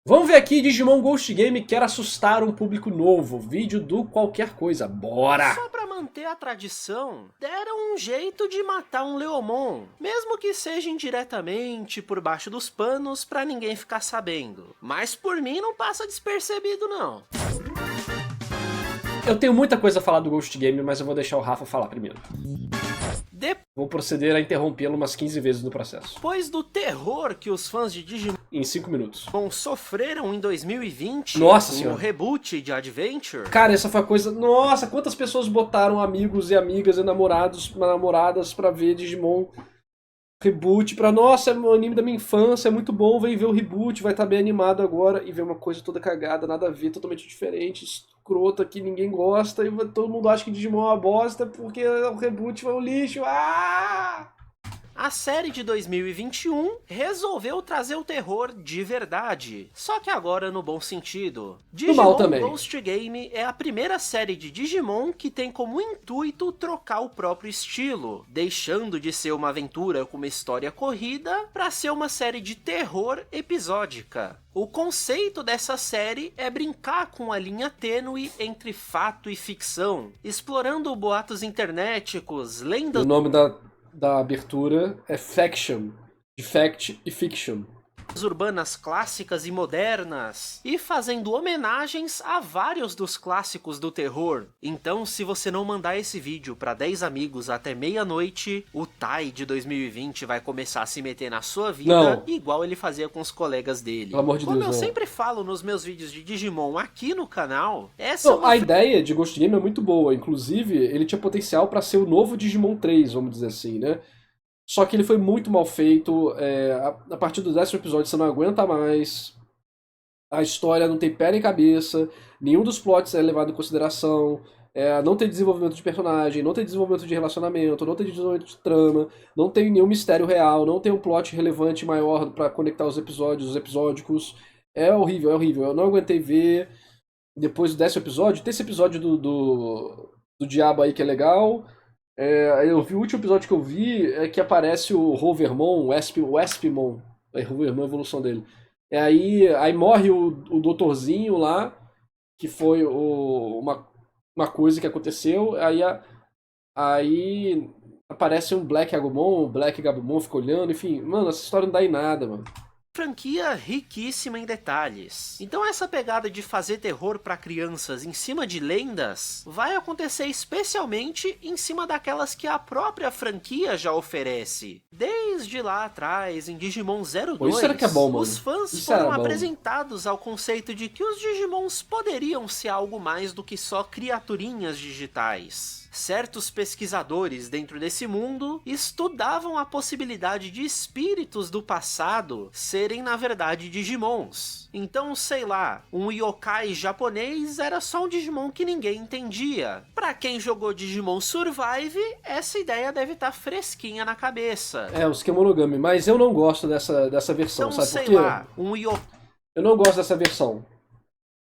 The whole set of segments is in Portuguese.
Vamos ver aqui, Digimon Ghost Game quer assustar um público novo. Vídeo do qualquer coisa. Bora! Só pra manter a tradição, deram um jeito de matar um Leomon, mesmo que seja indiretamente, por baixo dos panos, pra ninguém ficar sabendo. Mas por mim não passa despercebido não. Eu tenho muita coisa a falar do Ghost Game, mas eu vou deixar o Rafa falar primeiro. Vou proceder a interrompê-lo umas 15 vezes no processo. Depois do terror que os fãs de Digimon Em 5 minutos. sofreram em 2020 Nossa com senhora. o reboot de Adventure, Cara, essa foi a coisa... Nossa, quantas pessoas botaram amigos e amigas e namoradas pra ver Digimon reboot, pra... Nossa, é um anime da minha infância, é muito bom, vem ver o reboot, vai estar bem animado agora, e ver uma coisa toda cagada, nada a ver, totalmente diferente, escrota, que ninguém gosta, e todo mundo acha que Digimon é uma bosta, porque o reboot foi um lixo. Ah! a série de 2021 resolveu trazer o terror de verdade. Só que agora no bom sentido. No mal Digimon também. Ghost Game é a primeira série de Digimon que tem como intuito trocar o próprio estilo, deixando de ser uma aventura com uma história corrida para ser uma série de terror episódica. O conceito dessa série é brincar com a linha tênue entre fato e ficção, explorando boatos internéticos, lendas O nome da abertura é Faction, de Fact e Fiction. urbanas clássicas e modernas, e fazendo homenagens a vários dos clássicos do terror. Então, se você não mandar esse vídeo para 10 amigos até meia-noite, o Tai de 2020 vai começar a se meter na sua vida, Não. igual ele fazia com os colegas dele. Pelo amor de Como Deus, eu não. sempre falo nos meus vídeos de Digimon aqui no canal, essa é Não, uma a ideia de Ghost Game é muito boa. Inclusive, ele tinha potencial pra ser o novo Digimon 3, vamos dizer assim, né? Só que ele foi muito mal feito. A partir do 10º episódio você não aguenta mais. A história não tem pé nem cabeça. Nenhum dos plots é levado em consideração. Não tem desenvolvimento de personagem, não tem desenvolvimento de relacionamento, não tem desenvolvimento de trama, não tem nenhum mistério real, não tem um plot relevante maior pra conectar os episódios, os episódicos. É horrível, é horrível. Eu não aguentei ver. Depois do 10º episódio, tem esse episódio do Diabo aí que é legal. Eu vi o último episódio que eu vi é que aparece o Hovermon, o Espimon. Hovermon é a evolução dele. Aí morre o doutorzinho lá, que foi uma coisa que aconteceu. Aí aparece um Black Agumon, o Black Gabumon fica olhando, enfim. Mano, essa história não dá em nada, mano. franquia riquíssima em detalhes. Então essa pegada de fazer terror para crianças em cima de lendas vai acontecer especialmente em cima daquelas que a própria franquia já oferece. Desde lá atrás, em Digimon Pô, 02, isso era que é bom, mano. os fãs Isso era foram bom. apresentados ao conceito de que os Digimons poderiam ser algo mais do que só criaturinhas digitais. Certos pesquisadores dentro desse mundo estudavam a possibilidade de espíritos do passado serem na verdade Digimons. Então, sei lá, um yokai japonês era só um Digimon que ninguém entendia. Pra quem jogou Digimon Survive, essa ideia deve estar fresquinha na cabeça. Os Kemonogami, mas eu não gosto dessa versão, Então, sabe por sei quê? lá, um yokai Eu não gosto dessa versão.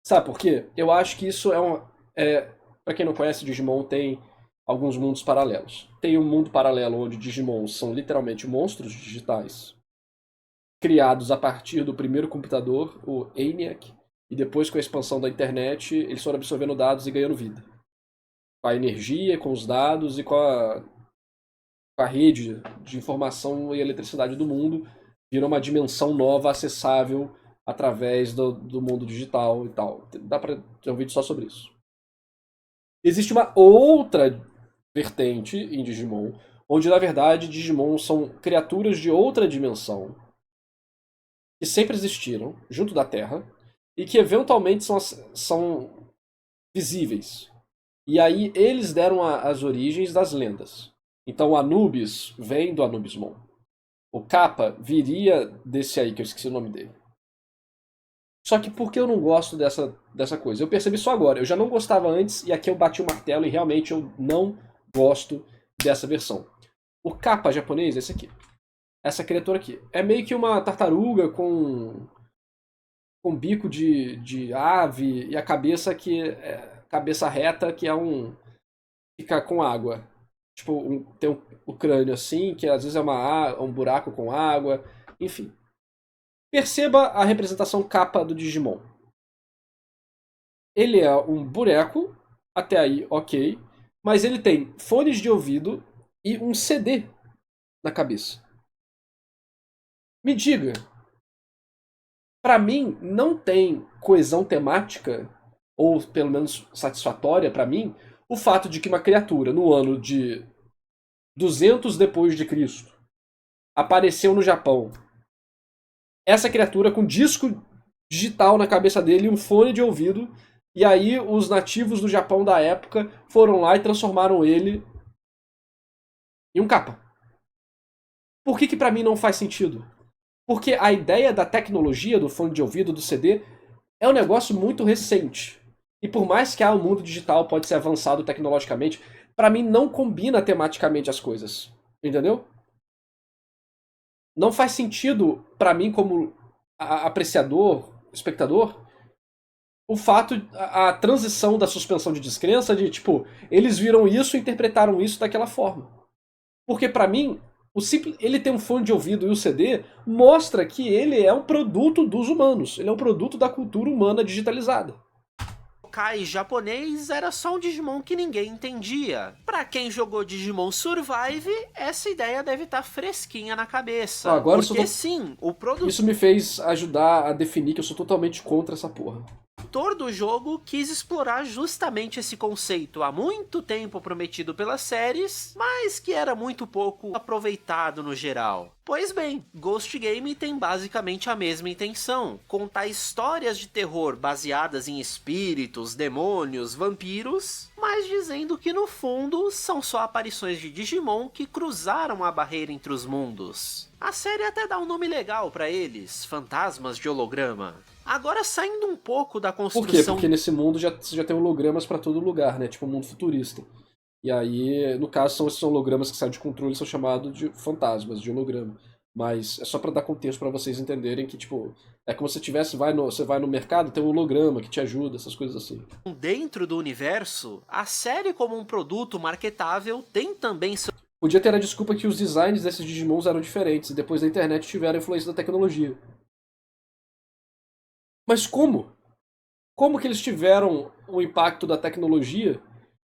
Sabe por quê? Eu acho que isso pra quem não conhece, Digimon tem alguns mundos paralelos. Tem um mundo paralelo onde Digimons são literalmente monstros digitais, criados a partir do primeiro computador, o ENIAC, e depois com a expansão da internet, eles foram absorvendo dados e ganhando vida. Com a energia, com os dados e com a rede de informação e eletricidade do mundo, virou uma dimensão nova acessável através do mundo digital e tal. Dá pra ter um vídeo só sobre isso. Existe uma outra vertente em Digimon, onde na verdade Digimon são criaturas de outra dimensão que sempre existiram junto da Terra e que eventualmente são visíveis. E aí eles deram as origens das lendas. Então o Anubis vem do Anubismon. O Kappa viria desse aí, que eu esqueci o nome dele. Só que por que eu não gosto dessa coisa? Eu percebi só agora. Eu já não gostava antes e aqui eu bati o martelo e realmente eu não gosto dessa versão. O Kappa japonês é esse aqui. Essa criatura aqui. É meio que uma tartaruga com bico de ave e a cabeça cabeça reta que fica com água. Tipo, tem o crânio assim, que às vezes é um buraco com água. Enfim. Perceba a representação capa do Digimon. Ele é um boneco, até aí ok, mas ele tem fones de ouvido e um CD na cabeça. Me diga, pra mim não tem coesão temática, ou pelo menos satisfatória pra mim, o fato de que uma criatura no ano de 200 depois de Cristo apareceu no Japão. Essa criatura com disco digital na cabeça dele e um fone de ouvido. E aí os nativos do Japão da época foram lá e transformaram ele em um capa. Por que pra mim não faz sentido? Porque a ideia da tecnologia do fone de ouvido, do CD, é um negócio muito recente. E por mais que o mundo digital pode ser avançado tecnologicamente, pra mim não combina tematicamente as coisas. Entendeu? Não faz sentido pra mim como apreciador, espectador, o fato, a transição da suspensão de descrença de, tipo, eles viram isso e interpretaram isso daquela forma. Porque pra mim, ele ter um fone de ouvido e o CD mostra que ele é um produto dos humanos. Ele é um produto da cultura humana digitalizada. O Kai japonês era só um Digimon que ninguém entendia. Pra quem jogou Digimon Survive, essa ideia deve estar fresquinha na cabeça. Agora porque sim, o produtor... Isso me fez ajudar a definir que eu sou totalmente contra essa porra. O autor do jogo quis explorar justamente esse conceito há muito tempo prometido pelas séries, mas que era muito pouco aproveitado no geral. Pois bem, Ghost Game tem basicamente a mesma intenção, contar histórias de terror baseadas em espíritos, demônios, vampiros, mas dizendo que no fundo são só aparições de Digimon que cruzaram a barreira entre os mundos. A série até dá um nome legal pra eles, Fantasmas de Holograma. Agora, saindo um pouco da construção... Por quê? Porque nesse mundo você já tem hologramas pra todo lugar, né? Tipo um mundo futurista. E aí, no caso, são esses hologramas que saem de controle, são chamados de fantasmas, de holograma. Mas é só pra dar contexto pra vocês entenderem que, tipo, é como se você vai no mercado, tem um holograma que te ajuda, essas coisas assim. Dentro do universo, a série como um produto marketável tem também seu... Podia ter a desculpa que os designs desses Digimons eram diferentes e depois da internet tiveram a influência da tecnologia. Mas como? Como que eles tiveram o impacto da tecnologia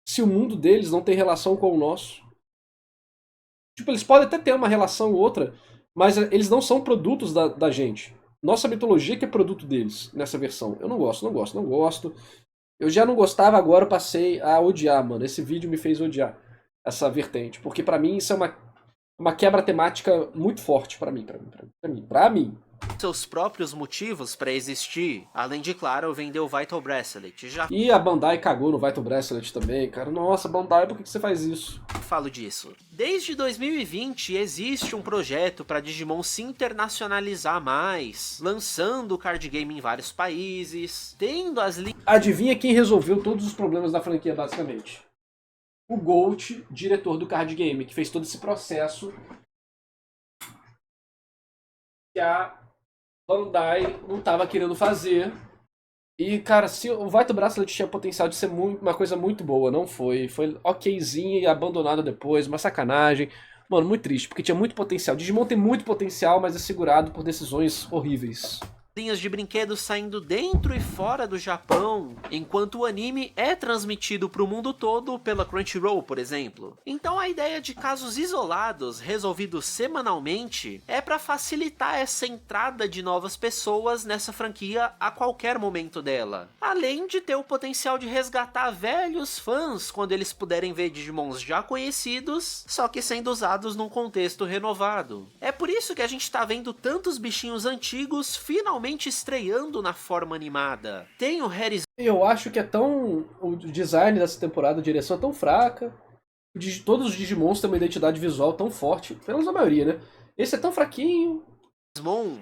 se o mundo deles não tem relação com o nosso? Tipo, eles podem até ter uma relação ou outra, mas eles não são produtos da gente. Nossa mitologia que é produto deles, nessa versão. Eu não gosto, não gosto, não gosto. Eu já não gostava, agora eu passei a odiar, mano. Esse vídeo me fez odiar essa vertente. Porque pra mim isso é uma quebra temática muito forte pra mim. Seus próprios motivos pra existir, além de, claro, vender o Vital Bracelet. Já E a Bandai cagou no Vital Bracelet também, cara. Nossa, Bandai, por que você faz isso? falo disso. Desde 2020 existe um projeto para Digimon se internacionalizar mais, lançando o card game em vários países, tendo as Adivinha quem resolveu todos os problemas da franquia, basicamente? O Gold, diretor do card game, que fez todo esse processo que a Bandai não estava querendo fazer. E, cara, se o Vital Bracelet tinha potencial de ser uma coisa muito boa, não foi. Foi okzinha e abandonado depois, uma sacanagem. Mano, muito triste, porque tinha muito potencial. Digimon tem muito potencial, mas é segurado por decisões horríveis. linhas de brinquedos saindo dentro e fora do Japão, enquanto o anime é transmitido para o mundo todo pela Crunchyroll, por exemplo. Então a ideia de casos isolados, resolvidos semanalmente, é para facilitar essa entrada de novas pessoas nessa franquia a qualquer momento dela. Além de ter o potencial de resgatar velhos fãs quando eles puderem ver Digimons já conhecidos, só que sendo usados num contexto renovado. É por isso que a gente tá vendo tantos bichinhos antigos finalmente estreando na forma animada. Tem o Harris... Eu acho que é tão... O design dessa temporada, a direção é tão fraca. Todos os Digimons têm uma identidade visual tão forte. Pelo menos a maioria, né? Esse é tão fraquinho.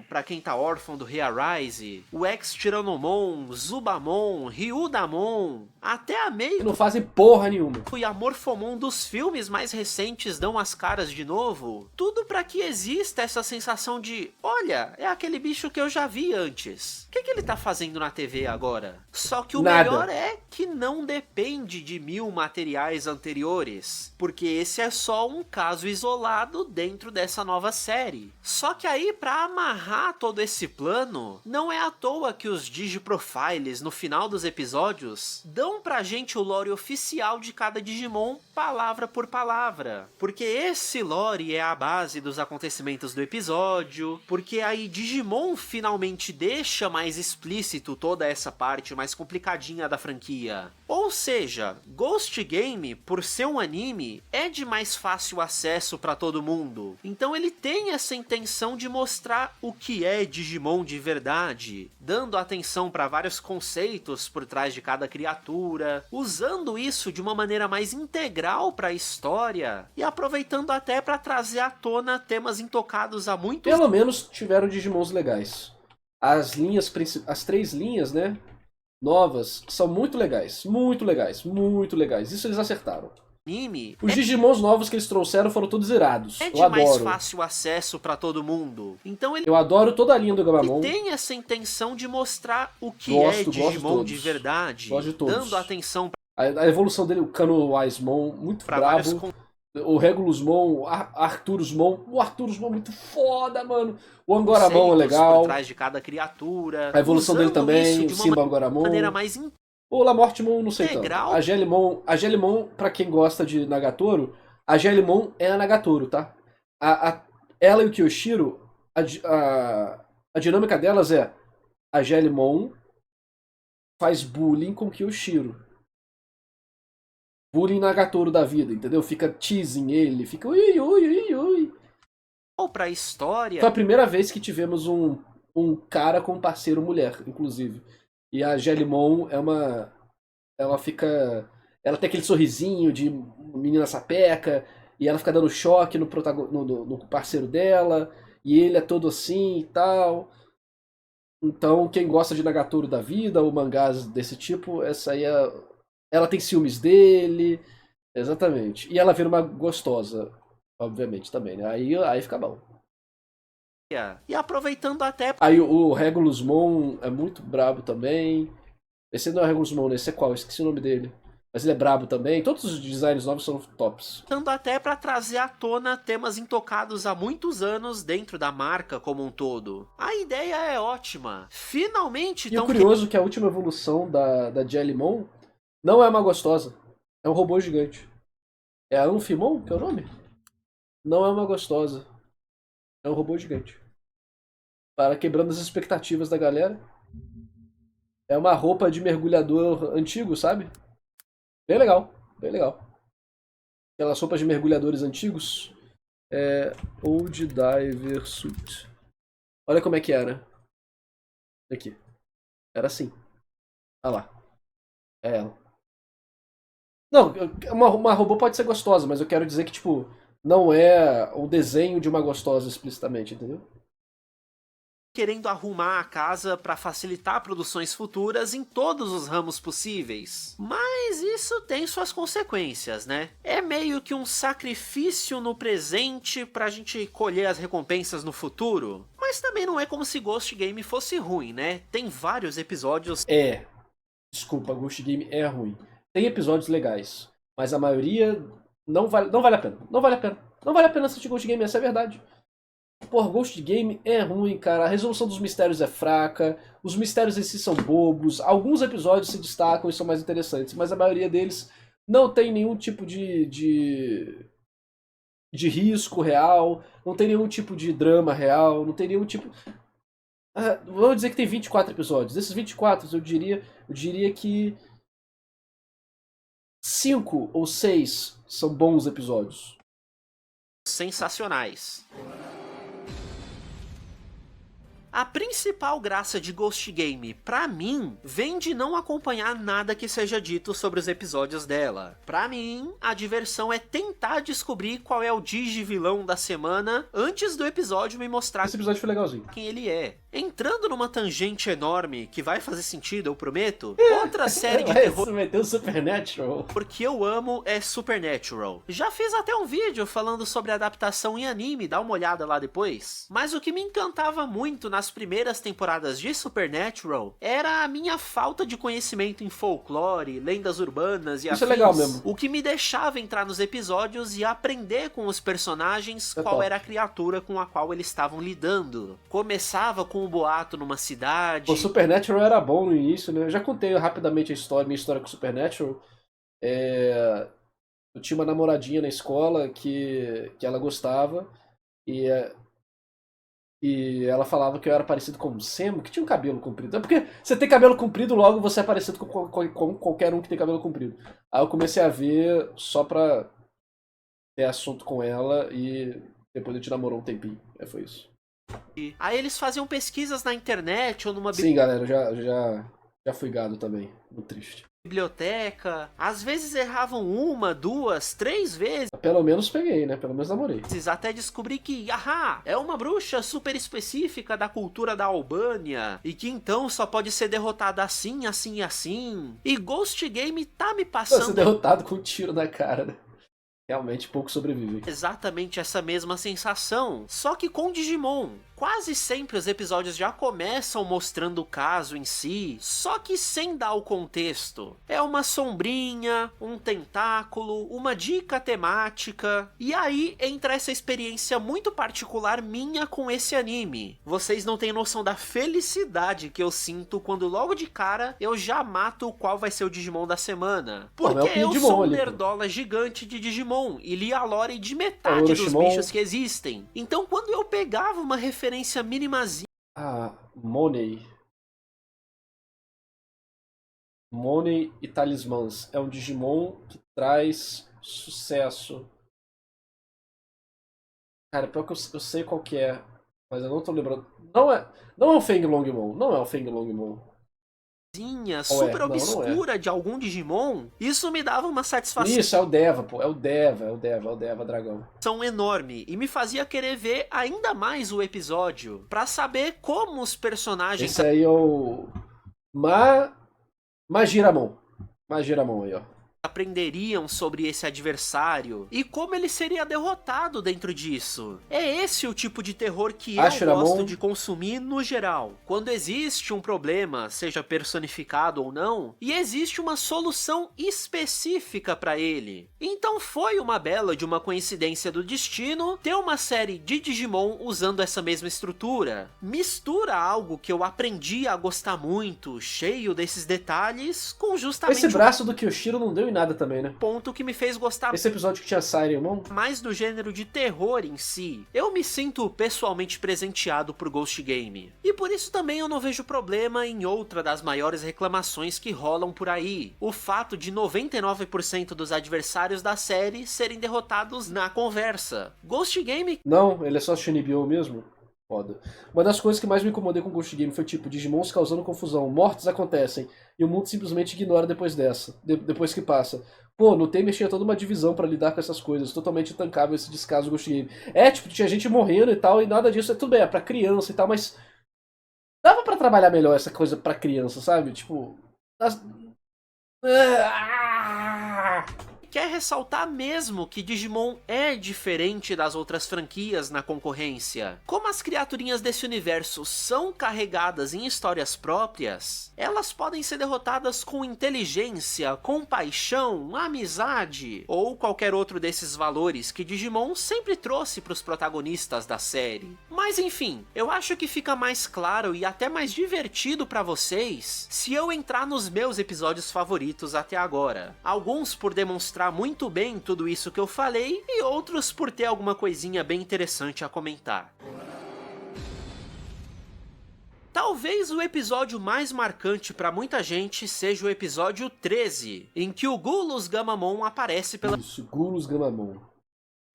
Pra quem tá órfão do Rearise, o ex-Tyrannomon, Zubamon, Ryudamon, até a Mei... Que não fazem porra nenhuma. E a Morphomon dos filmes mais recentes dão as caras de novo. Tudo pra que exista essa sensação de, olha, é aquele bicho que eu já vi antes. O que ele tá fazendo na TV agora? Só que o melhor é que não depende de 1000 materiais anteriores, porque esse é só um caso isolado dentro dessa nova série. Só que aí, pra amarrar todo esse plano, não é à toa que os Digiprofiles no final dos episódios dão pra gente o lore oficial de cada Digimon, palavra por palavra. Porque esse lore é a base dos acontecimentos do episódio, porque aí Digimon finalmente deixa mais explícito toda essa parte mais complicadinha da franquia. Ou seja, Ghost Game, por ser um anime, é de mais fácil acesso pra todo mundo. Então ele tem essa intenção de mostrar o que é Digimon de verdade, dando atenção pra vários conceitos por trás de cada criatura, usando isso de uma maneira mais integral pra história e aproveitando até pra trazer à tona temas intocados há muitos Pelo menos tiveram Digimons legais. As 3 linhas, né, novas, são muito legais. Muito legais, muito legais. Isso eles acertaram. anime. Os Digimons novos que eles trouxeram foram todos irados. É de Eu adoro. mais fácil acesso pra todo mundo. Então ele Eu adoro toda a linha do Gamamon. tem essa intenção de mostrar o que Gosto é de Digimon todos. de verdade, Gosto de todos. dando atenção A evolução dele, o Cano Wisemon, muito pra vários brabo. O Regulusmon, o Arcturusmon. O Arcturusmon é muito foda, mano. O Angoramon é conceitos legal. por trás de cada criatura. A evolução dele usando também, isso o de uma Simba Angoramon. maneira mais O Lamortimon, não sei integral. tanto. A Gelimon, pra quem gosta de Nagatoro, a Gelimon é a Nagatoro, tá? Ela e o Kyoshiro, a dinâmica delas é a Gelimon faz bullying com o Kyoshiro. Bullying Nagatoro da vida, entendeu? Fica teasing ele, fica ui, ui, ui, ui. Ou pra história. Foi a primeira vez que tivemos um cara com um parceiro mulher, inclusive. E a Gelimon é uma... Ela fica... Ela tem aquele sorrisinho de menina sapeca, e ela fica dando choque no parceiro dela, e ele é todo assim e tal. Então, quem gosta de Nagatoro da vida, ou mangás desse tipo, essa aí é... Ela tem ciúmes dele, exatamente. E ela vira uma gostosa, obviamente, também, né? Aí fica bom. E aproveitando até Aí o Regulusmon é muito brabo também. Esse não é o Regulusmon, esse é qual? Eu esqueci o nome dele. Mas ele é brabo também. Todos os designs novos são tops. pra trazer à tona temas intocados há muitos anos dentro da marca como um todo. A ideia é ótima. Finalmente E o curioso é que a última evolução da Jellimon não é uma gostosa. É um robô gigante. É a Anfimon, que é o nome? Não é uma gostosa. É um robô gigante. Para quebrando as expectativas da galera. É uma roupa de mergulhador antigo, sabe? Bem legal. Bem legal. Aquelas roupas de mergulhadores antigos. É Old Diver Suit. Olha como é que era. Aqui. Era assim. Olha lá. É ela. Não, uma robô pode ser gostosa, mas eu quero dizer que, tipo, não é o desenho de uma gostosa explicitamente, entendeu? querendo arrumar a casa para facilitar produções futuras em todos os ramos possíveis. Mas isso tem suas consequências, né? É meio que um sacrifício no presente pra gente colher as recompensas no futuro. Mas também não é como se Ghost Game fosse ruim, né? Tem vários episódios... Desculpa, Ghost Game é ruim. Tem episódios legais, mas a maioria não vale a pena. Não vale a pena. Não vale a pena assistir Ghost Game, essa é a verdade. Porra, Ghost Game é ruim, cara. A resolução dos mistérios é fraca. Os mistérios em si são bobos. Alguns episódios se destacam e são mais interessantes, mas a maioria deles não tem nenhum tipo de risco real. Não tem nenhum tipo de drama real. Não tem nenhum tipo... vamos dizer que tem 24 episódios. Desses 24, eu diria que 5 ou 6 são bons episódios. Sensacionais. A principal graça de Ghost Game, pra mim, vem de não acompanhar nada que seja dito sobre os episódios dela. Pra mim, a diversão é tentar descobrir qual é o Digivilão da semana antes do episódio me mostrar Esse episódio foi legalzinho. quem ele é. Entrando numa tangente enorme, que vai fazer sentido, eu prometo, outra série de Vai terror se meter o Supernatural. porque eu amo é Supernatural. Já fiz até um vídeo falando sobre a adaptação em anime, dá uma olhada lá depois. Mas o que me encantava muito nas primeiras temporadas de Supernatural era a minha falta de conhecimento em folclore, lendas urbanas e afins. Isso é legal mesmo. O que me deixava entrar nos episódios e aprender com os personagens É qual top. era a criatura com a qual eles estavam lidando. Começava com um boato numa cidade. O Supernatural era bom no início, né? Eu já contei rapidamente minha história com o Supernatural. Eu tinha uma namoradinha na escola que ela gostava e ela falava que eu era parecido com o Sam, que tinha um cabelo comprido. É porque você tem cabelo comprido, logo você é parecido com qualquer um que tem cabelo comprido. Aí eu comecei a ver só pra ter assunto com ela e depois a gente namorou um tempinho. Foi isso. Aí eles faziam pesquisas na internet ou numa Sim, galera, já fui gado também. Muito triste. biblioteca. Às vezes erravam uma, duas, três vezes. Pelo menos peguei, né? Pelo menos namorei. Até descobrir que, é uma bruxa super específica da cultura da Albânia. E que então só pode ser derrotada assim, assim e assim. E Ghost Game tá me Você passando derrotado com um tiro na cara, né? Realmente pouco sobrevivem. exatamente essa mesma sensação, só que com Digimon. Quase sempre os episódios já começam mostrando o caso em si, só que sem dar o contexto. É uma sombrinha, um tentáculo, uma dica temática, e aí entra essa experiência muito particular minha com esse anime. Vocês não têm noção da felicidade que eu sinto quando logo de cara eu já mato qual vai ser o Digimon da semana. Porque eu sou um nerdola gigante de Digimon e li a lore de metade dos bichos que existem. Então quando eu pegava uma referência minimazinha. Money e Talismãs é um Digimon que traz sucesso. Cara, pior que eu sei qual que é, mas eu não tô lembrando. Não é o Feng Longmon, não é o Feng Longmon. Super obscura de algum Digimon, isso me dava uma satisfação. Isso, é o Deva, pô. É o Deva dragão. São enorme e me fazia querer ver ainda mais o episódio, pra saber como os personagens. Esse aí é o Magiramon. Magiramon aí, ó. Aprenderiam sobre esse adversário e como ele seria derrotado dentro disso. É esse o tipo de terror que eu gosto de consumir no geral. Quando existe um problema, seja personificado ou não, e existe uma solução específica para ele. Então foi uma bela de uma coincidência do destino ter uma série de Digimon usando essa mesma estrutura. Mistura algo que eu aprendi a gostar muito, cheio desses detalhes, com justamente esse braço do Kyoshiro não deu em nada também, né? Ponto que me fez gostar esse episódio que tinha Siren Mon mais do gênero de terror em si. Eu me sinto pessoalmente presenteado por Ghost Game. E por isso também eu não vejo problema em outra das maiores reclamações que rolam por aí. O fato de 99% dos adversários da série serem derrotados na conversa. Ghost Game... Não, ele é só Shinibyo mesmo? Foda. Uma das coisas que mais me incomodei com Ghost Game foi tipo, Digimons causando confusão, mortes acontecem, e o mundo simplesmente ignora depois depois que passa. Pô, no Tamer tinha toda uma divisão pra lidar com essas coisas, totalmente intancável esse descaso do Ghost Game. Tipo, tinha gente morrendo e tal, e nada disso, tudo bem, é pra criança e tal, mas dava pra trabalhar melhor essa coisa pra criança, sabe? Tipo... Quer ressaltar mesmo que Digimon é diferente das outras franquias na concorrência. Como as criaturinhas desse universo são carregadas em histórias próprias, elas podem ser derrotadas com inteligência, compaixão, amizade, ou qualquer outro desses valores que Digimon sempre trouxe para os protagonistas da série. Mas enfim, eu acho que fica mais claro e até mais divertido para vocês se eu entrar nos meus episódios favoritos até agora. Alguns por demonstrar muito bem tudo isso que eu falei, e outros por ter alguma coisinha bem interessante a comentar. Talvez o episódio mais marcante para muita gente seja o episódio 13, em que o Gulus Gamamon aparece pela... Isso, Gulus Gamamon.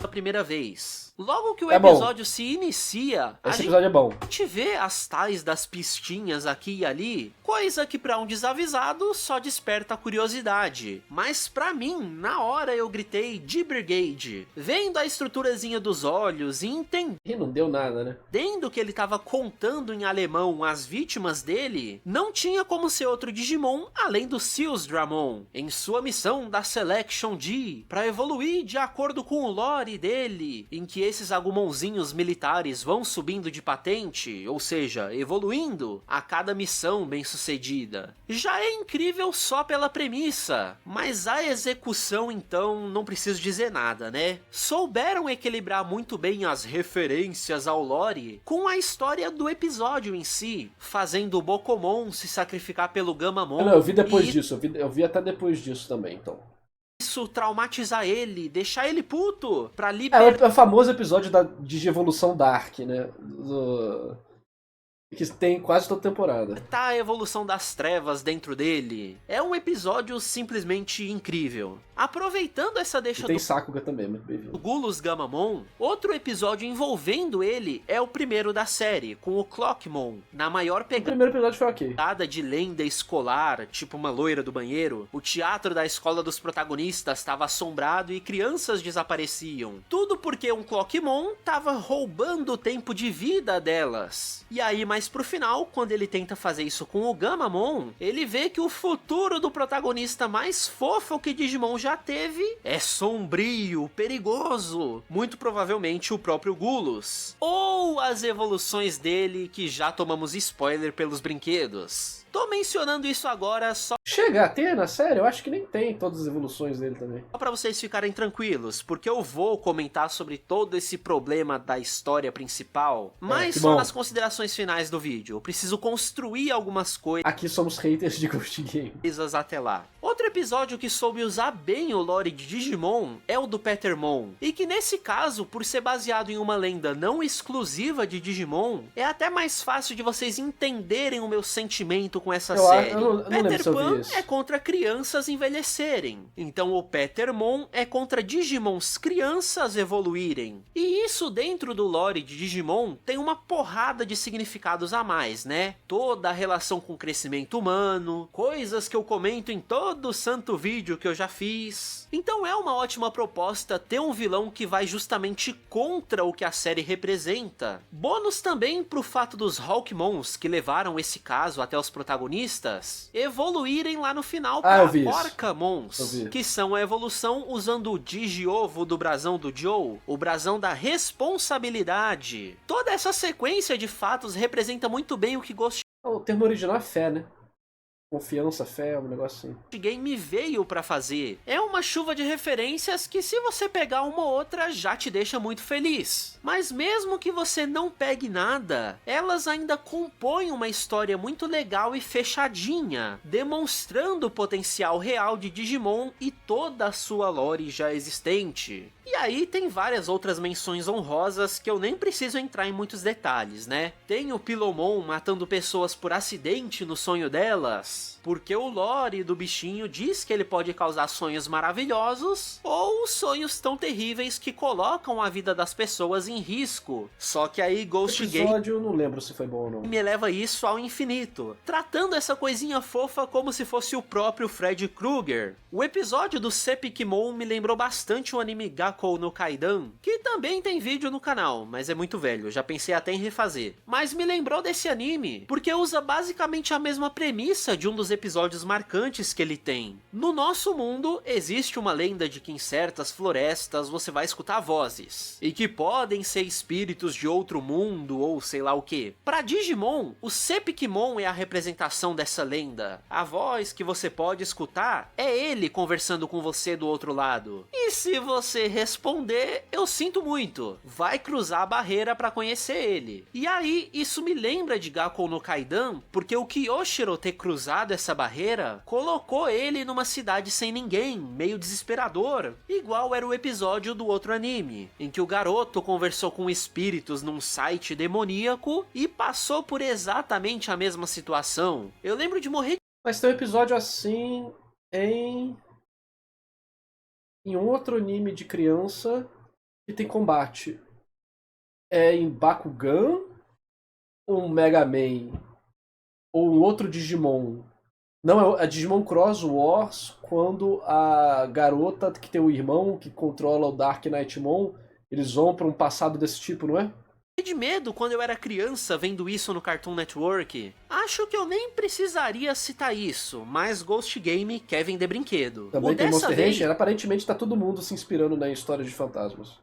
pela primeira vez. Logo que o É bom. episódio se inicia, a Esse episódio é bom. gente vê as tais das pistinhas aqui e ali, coisa que pra um desavisado só desperta a curiosidade. Mas pra mim, na hora eu gritei de Brigade, vendo a estruturazinha dos olhos e entendendo E não deu nada, né? que ele tava contando em alemão as vítimas dele, não tinha como ser outro Digimon além do Seals-Dramon, em sua missão da Selection D, pra evoluir de acordo com o lore dele, em que esses agumonzinhos militares vão subindo de patente, ou seja, evoluindo a cada missão bem sucedida. Já é incrível só pela premissa, mas a execução então não preciso dizer nada, né? Souberam equilibrar muito bem as referências ao lore com a história do episódio em si, fazendo o Bokomon se sacrificar pelo Gamamon. Não, eu vi depois disso, eu vi até depois disso também, então. Isso traumatizar ele, deixar ele puto, pra libertar É o famoso episódio da Digievolução Dark, né? Que tem quase toda temporada. a evolução das trevas dentro dele. É um episódio simplesmente incrível. Aproveitando essa deixa E tem do Sakuga também, muito bem-vindo. Gulus Gamamon, outro episódio envolvendo ele é o primeiro da série, com o Clockmon. Na maior O primeiro episódio foi ok. pegada de lenda escolar, tipo uma loira do banheiro, o teatro da escola dos protagonistas estava assombrado e crianças desapareciam. Tudo porque um Clockmon estava roubando o tempo de vida delas. E aí, mais pro final, quando ele tenta fazer isso com o Gamamon, ele vê que o futuro do protagonista mais fofo que Digimon já teve é sombrio, perigoso, muito provavelmente o próprio Gulus, ou as evoluções dele que já tomamos spoiler pelos brinquedos. Tô mencionando isso agora só Chega a ter na série? Eu acho que nem tem todas as evoluções dele também. pra vocês ficarem tranquilos, porque eu vou comentar sobre todo esse problema da história principal, mas que só bom. nas considerações finais do vídeo. Eu preciso construir algumas coisas Aqui somos haters de Ghost Game. até lá. Outro episódio que soube usar bem o lore de Digimon é o do Petermon, e que nesse caso, por ser baseado em uma lenda não exclusiva de Digimon, é até mais fácil de vocês entenderem o meu sentimento com essa série. Eu não lembro Peter se eu vi Pan isso. é contra crianças envelhecerem, então o Petermon é contra Digimons crianças evoluírem. E isso dentro do lore de Digimon tem uma porrada de significados a mais, né? Toda a relação com o crescimento humano, coisas que eu comento em todo santo vídeo que eu já fiz. Então é uma ótima proposta ter um vilão que vai justamente contra o que a série representa. Bônus também pro fato dos Hawkmons, que levaram esse caso até os protagonistas, evoluírem lá no final eu para vi isso. Orcamons, Eu vi. que são a evolução usando o Digiovo do brasão do Joe, o brasão da responsabilidade. Toda essa sequência de fatos representa muito bem o que Ghost O termo original é fé, né? Confiança, fé, um negócio assim. Game veio pra fazer. É uma chuva de referências que, se você pegar uma ou outra, já te deixa muito feliz. Mas mesmo que você não pegue nada, elas ainda compõem uma história muito legal e fechadinha, demonstrando o potencial real de Digimon e toda a sua lore já existente. E aí tem várias outras menções honrosas que eu nem preciso entrar em muitos detalhes, né? Tem o Pilomon matando pessoas por acidente no sonho delas, porque o lore do bichinho diz que ele pode causar sonhos maravilhosos ou sonhos tão terríveis que colocam a vida das pessoas em risco. Só que aí Ghost Esse Game episódio eu não lembro se foi bom ou não. me eleva isso ao infinito, tratando essa coisinha fofa como se fosse o próprio Freddy Krueger. O episódio do Sepikmon me lembrou bastante o anime Gakkou no Kaidan, que também tem vídeo no canal, mas é muito velho, já pensei até em refazer. Mas me lembrou desse anime, porque usa basicamente a mesma premissa de um dos episódios marcantes que ele tem. No nosso mundo, existe uma lenda de que em certas florestas você vai escutar vozes, e que podem ser espíritos de outro mundo ou sei lá o que. Pra Digimon, o Sepikmon é a representação dessa lenda. A voz que você pode escutar é ele conversando com você do outro lado. E se você responder, eu sinto muito, vai cruzar a barreira pra conhecer ele. E aí, isso me lembra de Gakkou no Kaidan, porque o Kyoshiro ter cruzado essa barreira colocou ele numa cidade sem ninguém, meio desesperador, igual era o episódio do outro anime, em que o garoto conversou com espíritos num site demoníaco e passou por exatamente a mesma situação. Eu lembro de morrer Mas tem um episódio assim em um outro anime de criança que tem combate é em Bakugan, um Mega Man ou um outro Digimon. Não, é a Digimon Cross Wars, quando a garota que tem o irmão que controla o Dark Knightmon, eles vão pra um passado desse tipo, não é? De medo quando eu era criança vendo isso no Cartoon Network. Acho que eu nem precisaria citar isso, mas Ghost Game quer vender brinquedo. Também O tem dessa Monster vez Rancher, aparentemente tá todo mundo se inspirando na história de fantasmas.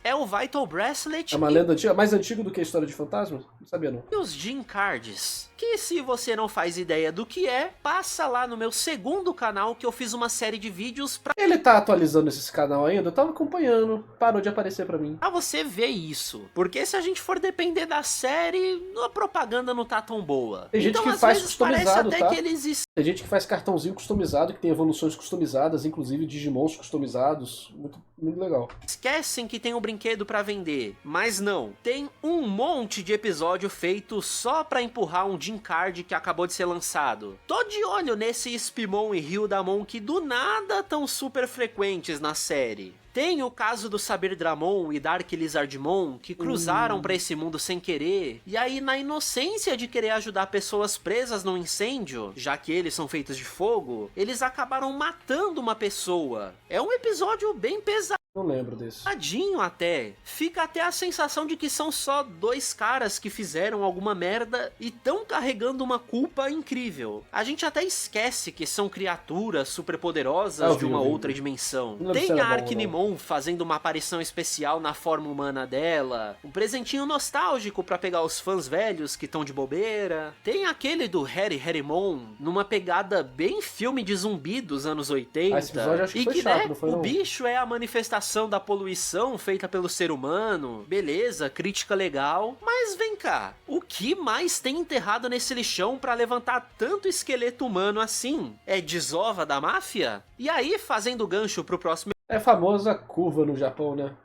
é o Vital Bracelet É uma lenda antiga, mais antiga do que a história de fantasmas? Não sabia não. e os Gem Cards. Que se você não faz ideia do que é, passa lá no meu segundo canal que eu fiz uma série de vídeos pra Ele tá atualizando esse canal ainda? Eu tava acompanhando, parou de aparecer pra mim. você ver isso. Porque se a gente for depender da série, a propaganda não tá tão boa. Tem gente Então, que às faz vezes, parece customizado, até tá? que eles Tem gente que faz cartãozinho customizado, que tem evoluções customizadas, inclusive Digimons customizados. Muito, muito legal. esquecem que tem um brinquedo pra vender, mas não. Tem um monte de episódio feito só pra empurrar um Gem Card que acabou de ser lançado. Tô de olho nesse Spimon e Ryudamon que do nada tão super frequentes na série. Tem o caso do Saber Dramon e Dark Lizardmon que cruzaram pra esse mundo sem querer, e aí na inocência de querer ajudar pessoas presas num incêndio, já que eles são feitos de fogo, eles acabaram matando uma pessoa. É um episódio bem pesado. Não lembro desse. Tadinho até. Fica até a sensação de que são só dois caras que fizeram alguma merda e tão carregando uma culpa incrível. A gente até esquece que são criaturas superpoderosas de uma outra dimensão. Não lembro se Tem era a bom, Arkinimon fazendo uma aparição especial na forma humana dela. Um presentinho nostálgico pra pegar os fãs velhos que estão de bobeira. Tem aquele do Harrymon numa pegada bem filme de zumbi dos anos 80. Esse episódio acho que e foi que, chato, né, não foi o não? bicho é a manifestação da poluição feita pelo ser humano. Beleza, crítica legal. Mas vem cá, o que mais tem enterrado nesse lixão pra levantar tanto esqueleto humano assim? É desova da máfia? E aí, fazendo gancho pro próximo É famosa curva no Japão, né?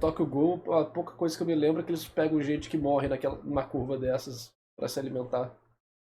Tokyo Ghoul, a pouca coisa que eu me lembro é que eles pegam gente que morre numa curva dessas pra se alimentar.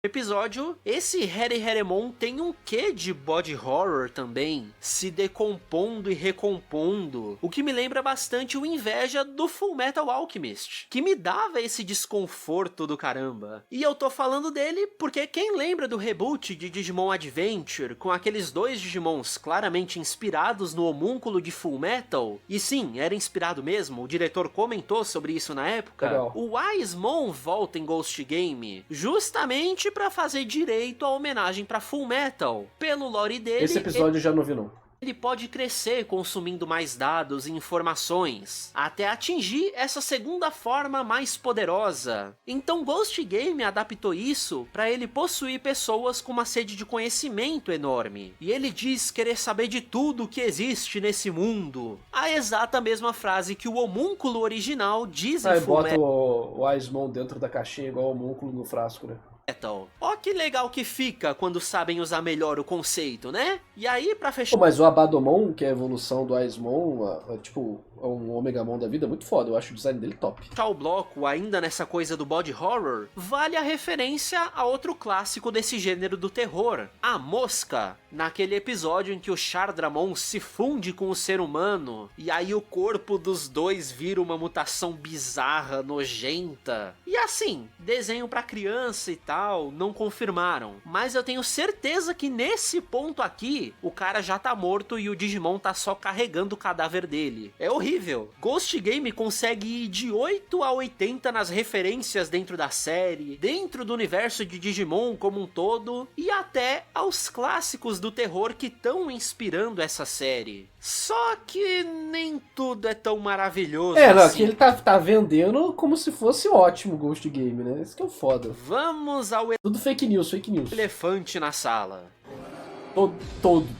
episódio, esse Harrymon tem um quê de body horror também, se decompondo e recompondo, o que me lembra bastante o Inveja do Fullmetal Alchemist, que me dava esse desconforto do caramba. E eu tô falando dele porque quem lembra do reboot de Digimon Adventure, com aqueles dois Digimons claramente inspirados no homúnculo de Fullmetal, e sim, era inspirado mesmo, o diretor comentou sobre isso na época, Legal. o Wisemon volta em Ghost Game, justamente pra fazer direito à homenagem pra Fullmetal. Pelo lore dele, Esse episódio eu já não vi não. ele pode crescer consumindo mais dados e informações, até atingir essa segunda forma mais poderosa. Então Ghost Game adaptou isso para ele possuir pessoas com uma sede de conhecimento enorme. E ele diz querer saber de tudo que existe nesse mundo. A exata mesma frase que o homúnculo original diz em Aí bota Fullmetal. o Aismon dentro da caixinha igual o homúnculo no frasco, né? Ó que legal que fica quando sabem usar melhor o conceito, né? E aí, pra fechar Pô, mas o Abadomon, que é a evolução do Aismon, tipo, é um Omegamon da vida, é muito foda. Eu acho o design dele top. o bloco, ainda nessa coisa do body horror, vale a referência a outro clássico desse gênero do terror, a Mosca, naquele episódio em que o Chardramon se funde com o ser humano, e aí o corpo dos dois vira uma mutação bizarra, nojenta. E assim, desenho pra criança e tal, não confirmaram, mas eu tenho certeza que nesse ponto aqui, o cara já tá morto e o Digimon tá só carregando o cadáver dele. É horrível. Ghost Game consegue ir de 8 a 80 nas referências dentro da série, dentro do universo de Digimon como um todo, e até aos clássicos do terror que estão inspirando essa série. Só que nem tudo é tão maravilhoso Não, assim. aqui ele tá vendendo como se fosse ótimo o Ghost Game, né? Isso que é o foda. Vamos ao Tudo fake news, fake news. elefante na sala.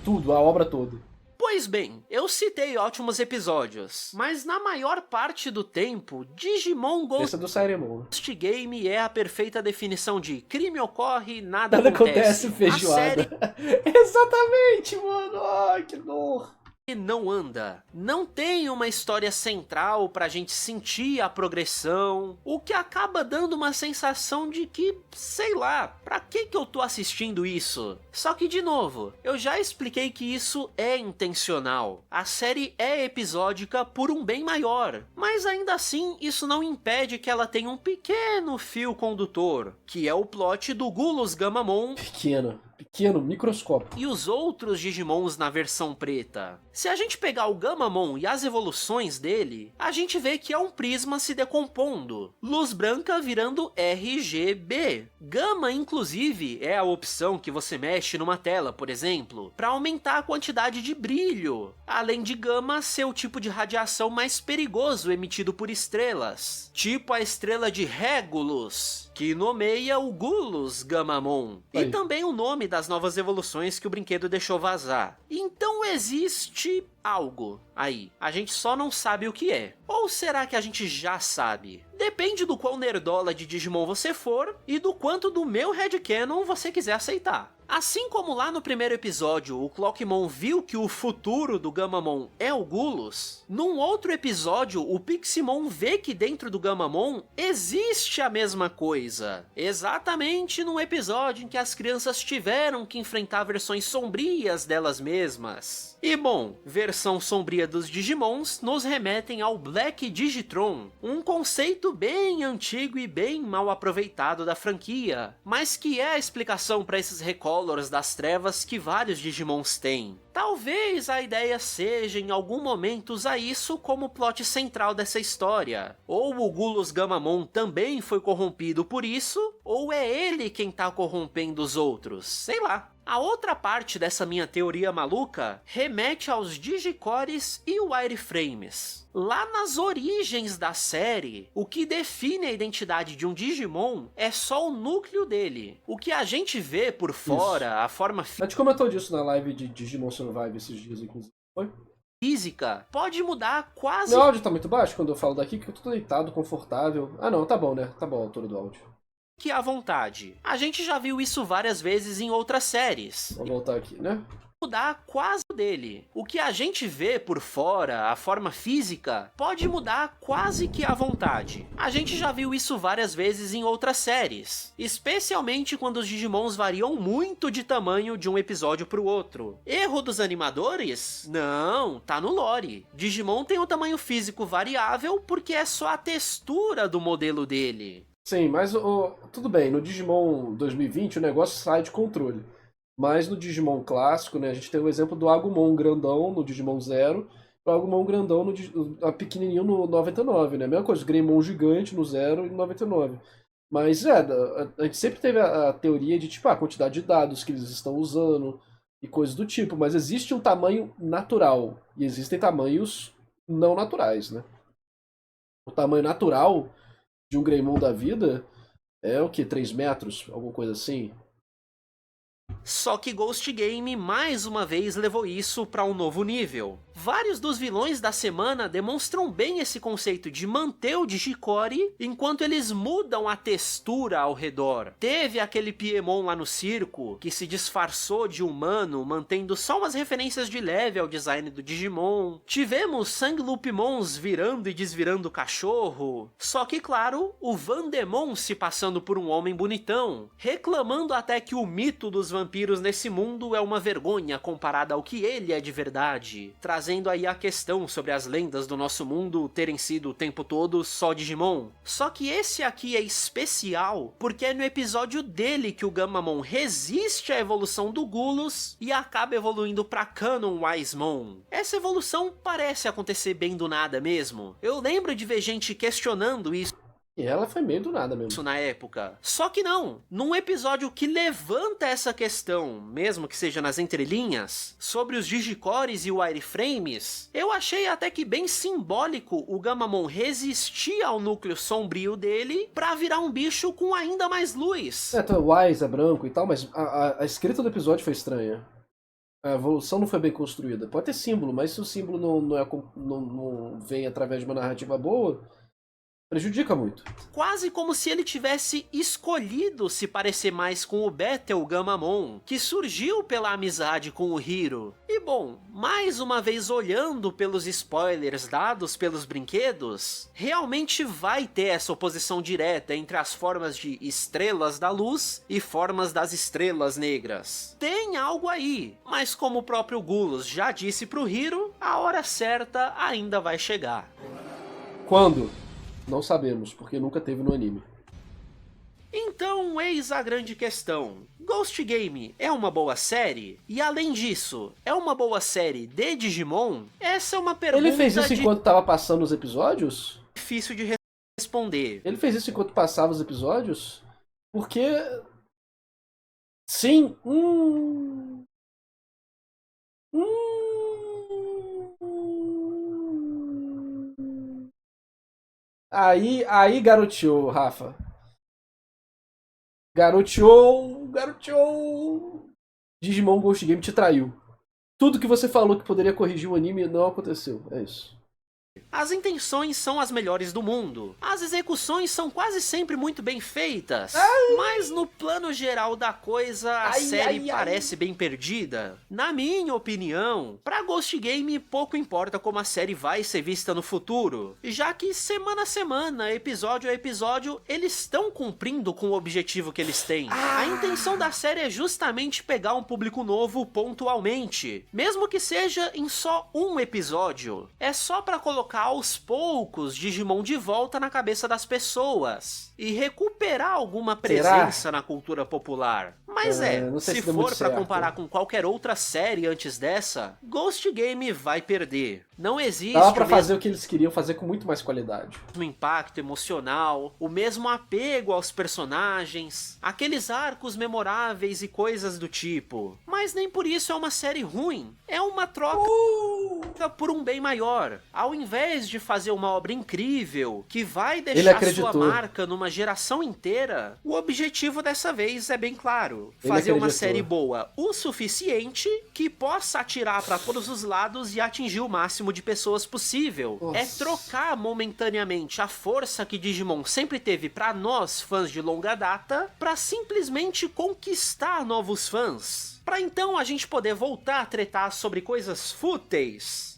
Tudo, a obra toda. Pois bem, eu citei ótimos episódios, mas na maior parte do tempo, Digimon Esse é do Sairemon. Ghost Game é a perfeita definição de crime ocorre, nada Nada acontece. acontece, feijoada. A série Exatamente, mano. Ai, que dor. não anda. Não tem uma história central pra gente sentir a progressão, o que acaba dando uma sensação de que, sei lá, pra que eu tô assistindo isso? Só que, de novo, eu já expliquei que isso é intencional. A série é episódica por um bem maior, mas ainda assim isso não impede que ela tenha um pequeno fio condutor, que é o plot do Gulos Gamamon Pequeno, microscópio. e os outros Digimons na versão preta. Se a gente pegar o Gamamon e as evoluções dele, a gente vê que é um prisma se decompondo, luz branca virando RGB. Gama, inclusive, é a opção que você mexe numa tela, por exemplo, para aumentar a quantidade de brilho, além de gama ser o tipo de radiação mais perigoso emitido por estrelas, tipo a estrela de Regulus, que nomeia o Gulos Gamamon, e também o nome das novas evoluções que o brinquedo deixou vazar. Então existe algo aí, a gente só não sabe o que é. Ou será que a gente já sabe? Depende do quão nerdola de Digimon você for e do quanto do meu headcanon você quiser aceitar. Assim como lá no primeiro episódio o Clockmon viu que o futuro do Gamamon é o Gulos, num outro episódio o Piximon vê que dentro do Gamamon existe a mesma coisa. Exatamente num episódio em que as crianças tiveram que enfrentar versões sombrias delas mesmas. E bom, versão sombria dos Digimons nos remetem ao Black Digitron, um conceito bem antigo e bem mal aproveitado da franquia, mas que é a explicação para esses recolors das trevas que vários Digimons têm. Talvez a ideia seja em algum momento usar isso como plot central dessa história. Ou o Gulos Gamamon também foi corrompido por isso, ou é ele quem tá corrompendo os outros, sei lá. A outra parte dessa minha teoria maluca remete aos Digicores e Wireframes. Lá nas origens da série, o que define a identidade de um Digimon é só o núcleo dele. O que a gente vê por fora, a forma A gente comentou disso na live de Digimon Survive esses dias, inclusive. Foi? física, pode mudar quase... Meu áudio tá muito baixo quando eu falo daqui, que eu tô deitado, confortável. Ah não, tá bom, né? Tá bom a altura do áudio. que à vontade. A gente já viu isso várias vezes em outras séries. Vou voltar aqui, né? Mudar quase dele. O que a gente vê por fora, a forma física, pode mudar quase que à vontade. A gente já viu isso várias vezes em outras séries, especialmente quando os Digimons variam muito de tamanho de um episódio para o outro. Erro dos animadores? Não, tá no lore. Digimon tem um tamanho físico variável porque é só a textura do modelo dele. Sim, mas tudo bem, no Digimon 2020 o negócio sai de controle. Mas no Digimon clássico, né, a gente tem o exemplo do Agumon grandão no Digimon Zero, e o Agumon grandão pequenininho no 99, né? A mesma coisa, o Greymon gigante no Zero e no 99. Mas a gente sempre teve a teoria de tipo a quantidade de dados que eles estão usando e coisas do tipo, mas existe um tamanho natural e existem tamanhos não naturais, né? O tamanho natural de um Greymon da vida é o que? 3 metros? Alguma coisa assim? Só que Ghost Game mais uma vez levou isso para um novo nível. Vários dos vilões da semana demonstram bem esse conceito de manter o Digicore enquanto eles mudam a textura ao redor. Teve aquele Piemon lá no circo que se disfarçou de humano, mantendo só umas referências de leve ao design do Digimon. Tivemos Sangloopmons virando e desvirando o cachorro. Só que claro, o Vandemon se passando por um homem bonitão, reclamando até que o mito dos vampiros nesse mundo é uma vergonha comparada ao que ele é de verdade, trazendo aí a questão sobre as lendas do nosso mundo terem sido o tempo todo só Digimon. Só que esse aqui é especial porque é no episódio dele que o Gamamon resiste à evolução do Gulos e acaba evoluindo pra Canon Wisemon. Essa evolução parece acontecer bem do nada mesmo. Eu lembro de ver gente questionando isso E ela foi meio do nada mesmo. na época. Só que não, num episódio que levanta essa questão, mesmo que seja nas entrelinhas, sobre os Digicores e o Wireframes, eu achei até que bem simbólico o Gamamon resistir ao núcleo sombrio dele pra virar um bicho com ainda mais luz. O Wise é branco e tal, mas a escrita do episódio foi estranha. A evolução não foi bem construída. Pode ter símbolo, mas se o símbolo não vem através de uma narrativa boa, Prejudica muito. Quase como se ele tivesse escolhido se parecer mais com o Betel Gamamon, que surgiu pela amizade com o Hiro. E bom, mais uma vez olhando pelos spoilers dados pelos brinquedos, realmente vai ter essa oposição direta entre as formas de estrelas da luz e formas das estrelas negras. Tem algo aí, mas como o próprio Gulos já disse pro Hiro, a hora certa ainda vai chegar. Quando? Não sabemos, porque nunca teve no anime. Então, eis a grande questão. Ghost Game é uma boa série? E além disso, é uma boa série de Digimon? Essa é uma pergunta Ele fez isso enquanto tava passando os episódios? Difícil de responder. Ele fez isso enquanto passava os episódios? Porque... Sim. Aí garoteou, Rafa. Garoteou. Digimon Ghost Game te traiu. Tudo que você falou que poderia corrigir o anime não aconteceu. É isso. As intenções são as melhores do mundo. As execuções são quase sempre muito bem feitas. Mas no plano geral da coisa, a série parece bem perdida. Na minha opinião, pra Ghost Game pouco importa como a série vai ser vista no futuro, já que semana a semana, episódio a episódio, eles estão cumprindo com o objetivo que eles têm. A intenção da série é justamente pegar um público novo pontualmente, mesmo que seja em só um episódio. É só pra colocar aos poucos Digimon de volta na cabeça das pessoas e recuperar alguma presença na cultura popular. Mas se for pra comparar com qualquer outra série antes dessa, Ghost Game vai perder. Não existe Dava pra fazer o que eles queriam fazer com muito mais qualidade. O mesmo impacto emocional, o mesmo apego aos personagens, aqueles arcos memoráveis e coisas do tipo. Mas nem por isso é uma série ruim. É uma troca por um bem maior. Ao invés de fazer uma obra incrível, que vai deixar sua marca numa geração inteira, o objetivo dessa vez é bem claro. Fazer uma série boa o suficiente que possa atirar pra todos os lados e atingir o máximo de pessoas possível. Nossa. É trocar momentaneamente a força que Digimon sempre teve pra nós, fãs de longa data, pra simplesmente conquistar novos fãs. Pra então a gente poder voltar a tretar sobre coisas fúteis.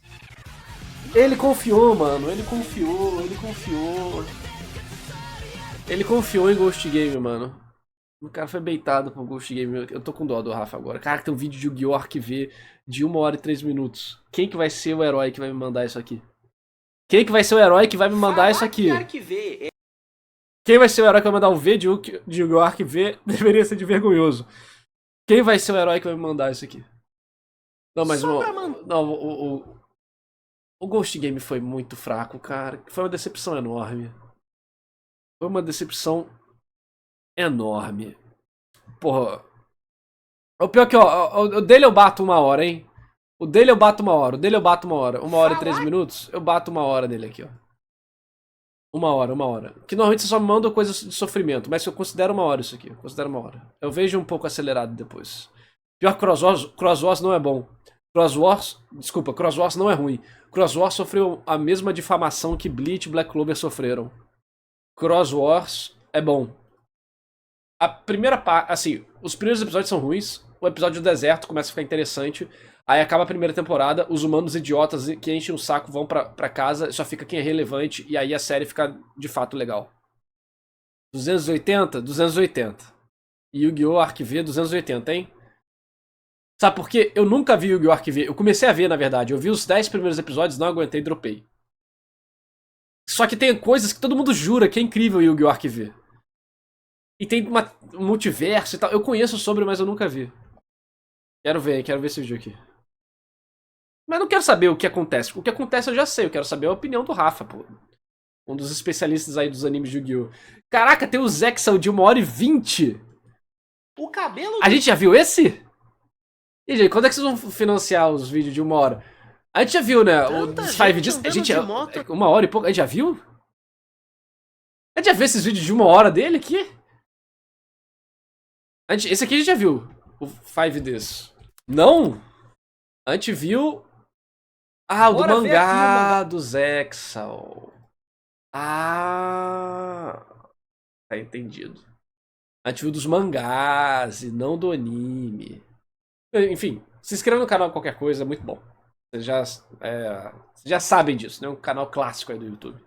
Ele confiou, mano. Ele confiou em Ghost Game, mano. O cara foi baitado por Ghost Game. Eu tô com dó do Rafa agora. Cara, tem um vídeo de Yu-Gi-Oh! Arquive de 1 hora e 3 minutos. Quem que vai ser o herói que vai me mandar isso aqui? Quem vai ser o herói que vai me mandar isso aqui? Quem vai ser o herói que vai mandar um V de Yu-Gi-Oh! Arquive deveria ser de vergonhoso. Quem vai ser o herói que vai me mandar isso aqui? Não, mas o Ghost Game foi muito fraco, cara. Foi uma decepção enorme. Foi uma decepção enorme. Porra. O pior que, ó, o dele eu bato 1 hora, hein? O dele eu bato 1 hora. 1 hora e 3 minutos, eu bato 1 hora dele aqui, ó. 1 hora. Que normalmente você só manda coisas de sofrimento, mas eu considero 1 hora isso aqui. Eu considero 1 hora. Eu vejo um pouco acelerado depois. Pior que Cross Wars não é bom. Cross Wars não é ruim. Cross Wars sofreu a mesma difamação que Bleach e Black Clover sofreram. Cross Wars é bom. A primeira parte, assim, os primeiros episódios são ruins. O episódio do deserto começa a ficar interessante. Aí acaba a primeira temporada, os humanos idiotas que enchem o saco vão pra casa, só fica quem é relevante, e aí a série fica de fato legal. 280? 280. Yu-Gi-Oh! Arquive 280, hein? Sabe por quê? Eu nunca vi Yu-Gi-Oh! Arquive. Eu comecei a ver, na verdade. Eu vi os 10 primeiros episódios, não aguentei e dropei. Só que tem coisas que todo mundo jura que é incrível Yu-Gi-Oh! Arquive. E tem um multiverso e tal. Eu conheço sobre, mas eu nunca vi. Quero ver esse vídeo aqui. Mas não quero saber o que acontece. O que acontece eu já sei. Eu quero saber a opinião do Rafa, pô. Um dos especialistas aí dos animes de Yu-Gi-Oh! Caraca, tem o Zexal de 1 hora e 20. O cabelo... A gente já viu esse? E, gente, quando é que vocês vão financiar os vídeos de 1 hora? A gente já viu, né? Os 5 dias. A gente 1 hora e pouco. A gente já viu? A gente já viu esses vídeos de 1 hora dele aqui? Esse aqui a gente já viu. O 5Ds. Não? A gente viu... Ah, o do mangá do Zexal. Ah, tá entendido. A gente viu dos mangás e não do anime. Enfim, se inscreva no canal qualquer coisa, é muito bom. Vocês já sabem disso, né? Um canal clássico aí do YouTube.